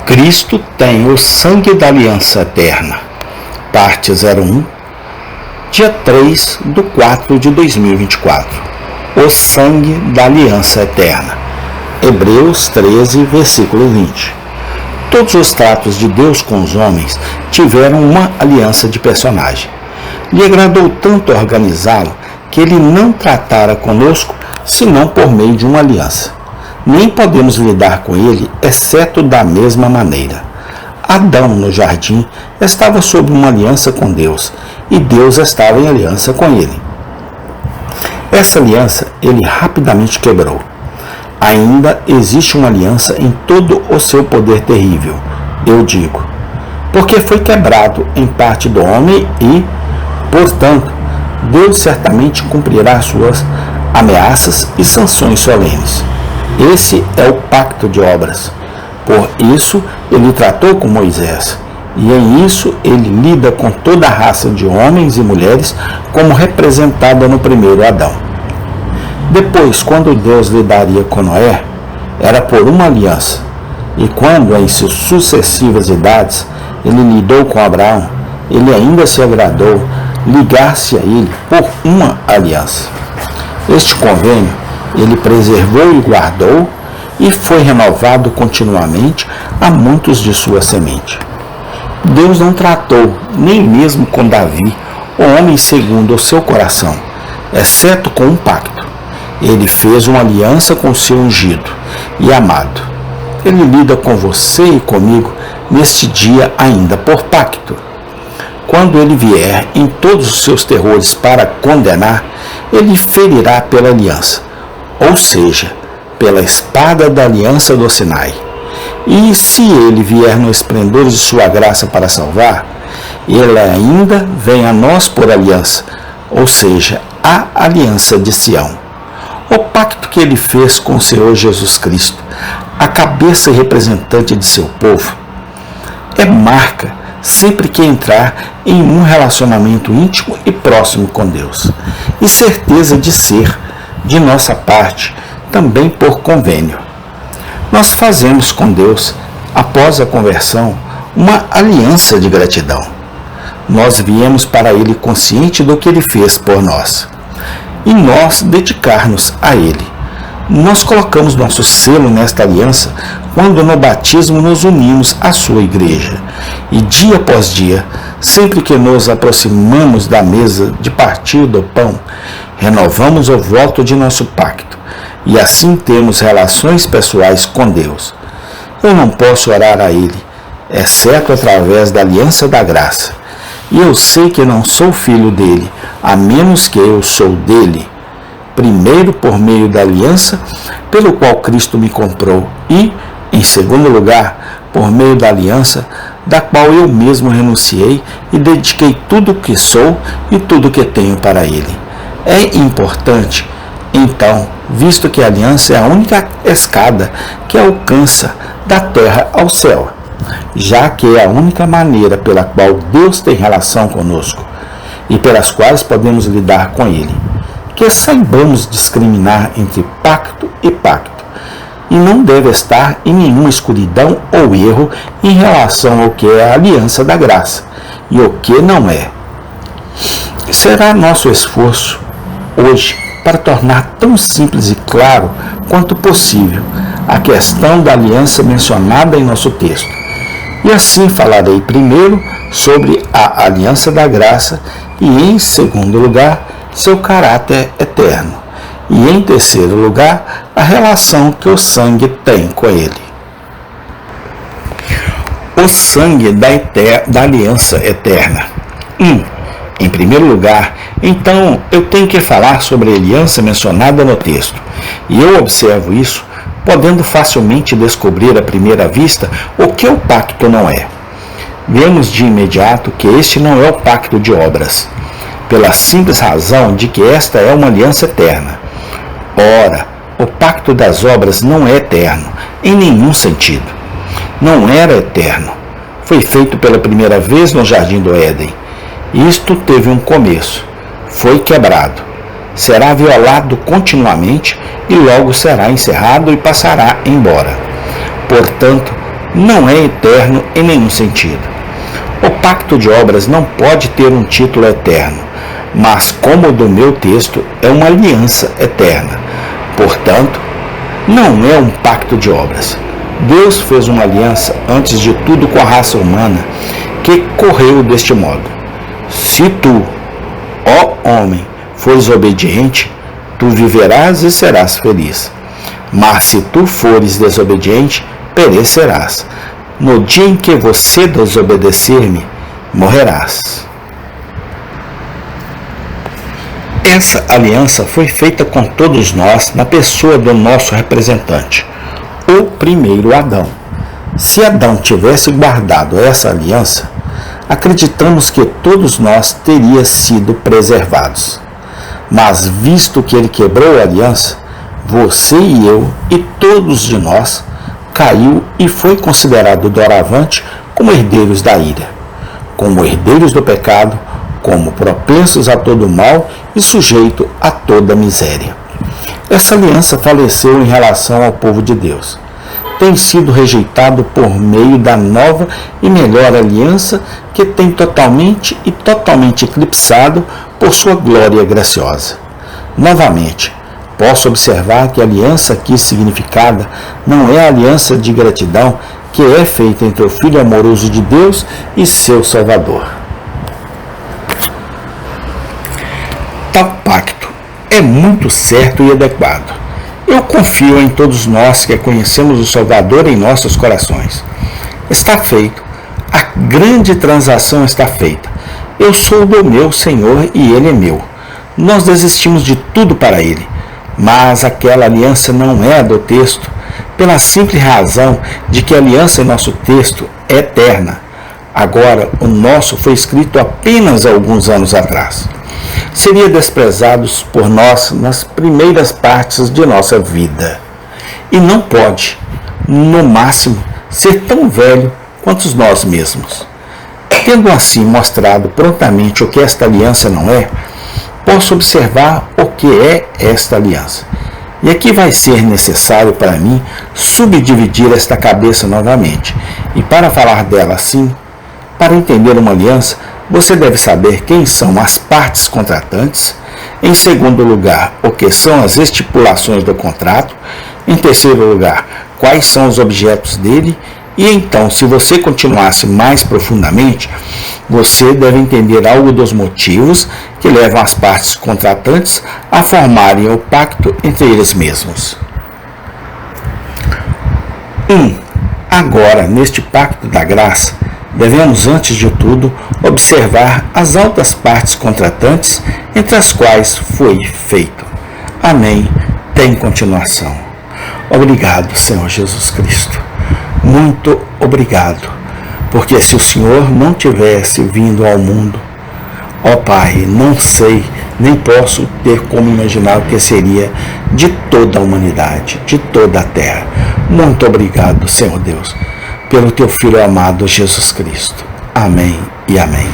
Cristo tem o sangue da aliança eterna. Parte 01, dia 3/4/2024. O sangue da aliança eterna. Hebreus 13, versículo 20. Todos os tratos de Deus com os homens tiveram uma aliança de personagem. Lhe agradou tanto organizá-lo que ele não tratara conosco senão por meio de uma aliança. Nem podemos lidar com ele, exceto da mesma maneira. Adão, no jardim, estava sob uma aliança com Deus, e Deus estava em aliança com ele. Essa aliança ele rapidamente quebrou. Ainda existe uma aliança em todo o seu poder terrível, eu digo, porque foi quebrado em parte do homem e, portanto, Deus certamente cumprirá suas ameaças e sanções solenes. Esse é o pacto de obras. Por isso, ele tratou com Moisés, e em isso ele lida com toda a raça de homens e mulheres como representada no primeiro Adão. Depois, quando Deus lidaria com Noé, era por uma aliança, e quando em suas sucessivas idades ele lidou com Abraão, ele ainda se agradou ligar-se a ele por uma aliança. Este convênio ele preservou e guardou, e foi renovado continuamente a muitos de sua semente. Deus não tratou nem mesmo com Davi, o homem segundo o seu coração, exceto com um pacto. Ele fez uma aliança com seu ungido e amado. Ele lida com você e comigo neste dia ainda por pacto. Quando ele vier em todos os seus terrores para condenar, ele ferirá pela aliança, ou seja, pela espada da aliança do Sinai. E se ele vier no esplendor de sua graça para salvar, ele ainda vem a nós por aliança, ou seja, a aliança de Sião. O pacto que ele fez com o Senhor Jesus Cristo, a cabeça e representante de seu povo, é marca sempre que entrar em um relacionamento íntimo e próximo com Deus, e certeza de ser, de nossa parte, também por convênio. Nós fazemos com Deus, após a conversão, uma aliança de gratidão. Nós viemos para Ele consciente do que Ele fez por nós, e nós dedicar-nos a Ele. Nós colocamos nosso selo nesta aliança quando no batismo nos unimos à sua igreja. E dia após dia, sempre que nos aproximamos da mesa de partir do pão, renovamos o voto de nosso pacto, e assim temos relações pessoais com Deus. Eu não posso orar a Ele, exceto através da aliança da graça. E eu sei que não sou filho dele, a menos que eu sou dele. Primeiro, por meio da aliança, pelo qual Cristo me comprou, e, em segundo lugar, por meio da aliança, da qual eu mesmo renunciei e dediquei tudo o que sou e tudo o que tenho para Ele. É importante, então, visto que a aliança é a única escada que alcança da terra ao céu, já que é a única maneira pela qual Deus tem relação conosco e pelas quais podemos lidar com Ele, que saibamos discriminar entre pacto e pacto, e não deve estar em nenhuma escuridão ou erro em relação ao que é a aliança da graça e o que não é. Será nosso esforço hoje para tornar tão simples e claro quanto possível a questão da aliança mencionada em nosso texto. E assim falarei primeiro sobre a aliança da graça e, em segundo lugar, seu caráter eterno, e, em terceiro lugar, a relação que o sangue tem com ele. O sangue da aliança eterna. Em primeiro lugar, então, eu tenho que falar sobre a aliança mencionada no texto, e eu observo isso, podendo facilmente descobrir à primeira vista o que o pacto não é. Vemos de imediato que este não é o pacto de obras, pela simples razão de que esta é uma aliança eterna. Ora, o pacto das obras não é eterno, em nenhum sentido. Não era eterno. Foi feito pela primeira vez no Jardim do Éden. Isto teve um começo. Foi quebrado. Será violado continuamente e logo será encerrado e passará embora. Portanto, não é eterno em nenhum sentido. O pacto de obras não pode ter um título eterno, mas, como o do meu texto, é uma aliança eterna. Portanto, não é um pacto de obras. Deus fez uma aliança antes de tudo com a raça humana, que correu deste modo: se tu, ó homem, fores obediente, tu viverás e serás feliz. Mas se tu fores desobediente, perecerás. No dia em que você desobedecer-me, morrerás. Essa aliança foi feita com todos nós na pessoa do nosso representante, o primeiro Adão. Se Adão tivesse guardado essa aliança, acreditamos que todos nós teríamos sido preservados. Mas visto que ele quebrou a aliança, você e eu e todos de nós caiu e foi considerado doravante como herdeiros da ira, como herdeiros do pecado, como propensos a todo mal e sujeito a toda miséria. Essa aliança faleceu em relação ao povo de Deus. Tem sido rejeitado por meio da nova e melhor aliança que tem totalmente eclipsado por sua glória graciosa. Novamente, posso observar que a aliança aqui significada não é a aliança de gratidão que é feita entre o Filho amoroso de Deus e seu Salvador. Tal pacto é muito certo e adequado. Eu confio em todos nós que conhecemos o Salvador em nossos corações. Está feito. A grande transação está feita. Eu sou do meu Senhor e Ele é meu. Nós desistimos de tudo para Ele. Mas aquela aliança não é a do texto, pela simples razão de que a aliança em nosso texto é eterna. Agora, o nosso foi escrito apenas alguns anos atrás. Seria desprezado por nós nas primeiras partes de nossa vida. E não pode, no máximo, ser tão velho quanto nós mesmos. Tendo assim mostrado prontamente o que esta aliança não é, posso observar o que é esta aliança. E aqui vai ser necessário para mim subdividir esta cabeça novamente. E para falar dela assim, para entender uma aliança, você deve saber quem são as partes contratantes. Em segundo lugar, o que são as estipulações do contrato. Em terceiro lugar, quais são os objetos dele. E então, se você continuasse mais profundamente, você deve entender algo dos motivos que levam as partes contratantes a formarem o pacto entre eles mesmos. Agora, neste pacto da graça, devemos, antes de tudo, observar as altas partes contratantes entre as quais foi feito. Amém. Tem continuação. Obrigado, Senhor Jesus Cristo. Muito obrigado, porque se o Senhor não tivesse vindo ao mundo, ó Pai, não sei, nem posso ter como imaginar o que seria de toda a humanidade, de toda a terra. Muito obrigado, Senhor Deus, pelo teu Filho amado Jesus Cristo. Amém e amém.